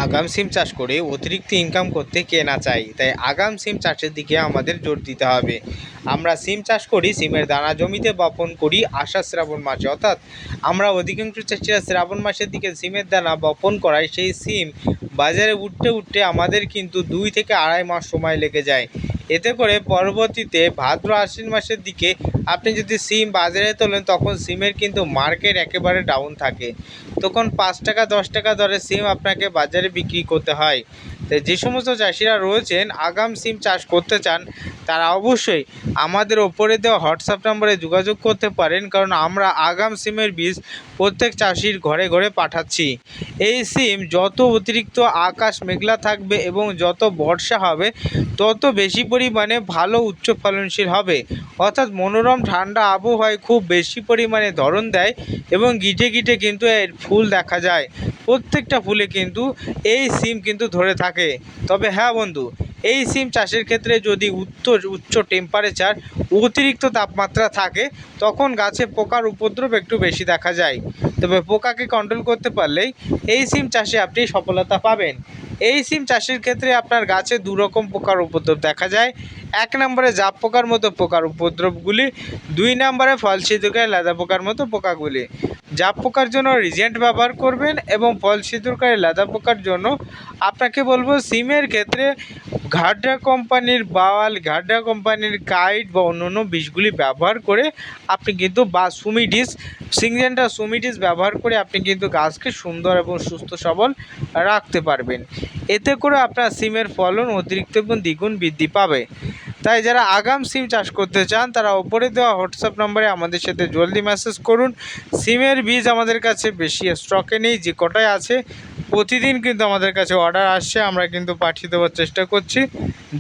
আগাম সিম চাষ করে অতিরিক্ত ইনকাম করতে কে না চায়, তাই আগাম সিম চাষের দিকে আমাদের জোর দিতে হবে। আমরা সিম চাষ করি, সিমের দানা জমিতে বপন করি আষাঢ় শ্রাবণ মাসে, অর্থাৎ আমরা অধিকাংশ চাষিরা শ্রাবণ মাসের দিকে সিমের দানা বপন করায় সেই সিম বাজারে উঠতে উঠতে আমাদের কিন্তু 2 থেকে 2.5 মাস সময় লেগে যায়। এতে করে পরবর্তীতে ভাদ্র আশ্বিন মাসের দিকে আপনি যদি সিম বাজারে তোলেন, তখন সিমের কিন্তু মার্কেট একেবারে ডাউন থাকে। তখন 5 টাকা 10 টাকা দরে সিম আপনাকে বাজারে বিক্রি করতে হয়। তাই যে সমস্ত চাষিরা রয়েছেন আগাম সিম চাষ করতে চান, তারা অবশ্যই আমাদের ওপরে দেওয়া হোয়াটসঅ্যাপ নম্বরে যোগাযোগ করতে পারেন, কারণ আমরা আগাম সিমের বীজ প্রত্যেক চাষির ঘরে ঘরে পাঠাচ্ছি। এই সিম যত অতিরিক্ত আকাশ মেঘলা থাকবে এবং যত বর্ষা হবে, তত বেশি পরিমাণে ভালো উচ্চ ফলনশীল হবে। অর্থাৎ মনোরম ঠান্ডা আবহাওয়ায় খুব বেশি পরিমাণে ধরন দেয় এবং গিটে গিটে কিন্তু এর ফুল দেখা যায়। প্রত্যেকটা ফুলে কিন্তু এই সিম কিন্তু ধরে থাকে। তবে হ্যাঁ বন্ধু, এই সিম চাষের ক্ষেত্রে যদি উচ্চ টেম্পারেচার, অতিরিক্ত তাপমাত্রা থাকে, তখন গাছে পোকার উপদ্রব একটু বেশি দেখা যায়। তবে পোকাকে কন্ট্রোল করতে পারলেই এই সিম চাষে আপনি সফলতা পাবেন। এই সিম চাষের ক্ষেত্রে আপনার গাছে দুরকম পোকার উপদ্রব দেখা যায়। 1 নম্বরে জাপ পোকার মতো পোকার উপদ্রবগুলি, 2 নম্বরে ফল ছিদ্রকারী লেদা পোকার মতো পোকাগুলি। জাপ পোকার জন্য রিজেন্ট ব্যবহার করবেন এবং ফল ছিদ্রকারী লেদা পোকার জন্য আপনাকে বলবো সিমের ক্ষেত্রে ঘাড্রা কোম্পানির বাওয়াল, ঘাড্রা কোম্পানির কাইট বা অন্যান্য বিষগুলি ব্যবহার করে আপনি কিন্তু, বা সুমিডিস, সিংজেন্টা সুমিডিস ব্যবহার করে আপনি কিন্তু গাছকে সুন্দর এবং সুস্থ সবল রাখতে পারবেন। এতে করে আপনার সিমের ফলন অতিরিক্ত এবং দ্বিগুণ বৃদ্ধি পাবে। তাই যারা আগাম সিম চাষ করতে চান, তারা ওপরে দেওয়া হোয়াটসঅ্যাপ নম্বরে আমাদের সাথে জলদি মেসেজ করুন। সিমের বীজ আমাদের কাছে বেশি স্টকে নেই, যে কটায় আছে প্রতিদিন কিন্তু আমাদের কাছে অর্ডার আসছে, আমরা কিন্তু পাঠিয়ে দেওয়ার চেষ্টা করছি।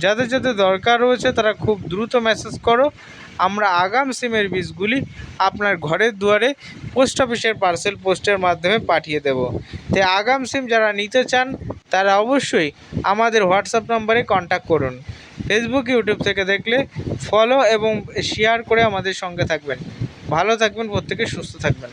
যাদের যাদের দরকার রয়েছে তারা খুব দ্রুত মেসেজ করো। আমরা আগাম সিমের বীজগুলি আপনার ঘরের দুয়ারে পোস্ট অফিসের পার্সেল পোস্টের মাধ্যমে পাঠিয়ে দেব। তাই আগাম সিম যারা নিতে চান, তারা অবশ্যই আমাদের হোয়াটসঅ্যাপ নম্বরে কন্ট্যাক্ট করুন। ফেসবুক, ইউটিউব থেকে দেখলে ফলো এবং শেয়ার করে আমাদের সঙ্গে থাকবেন। ভালো থাকবেন, প্রত্যেকে সুস্থ থাকবেন।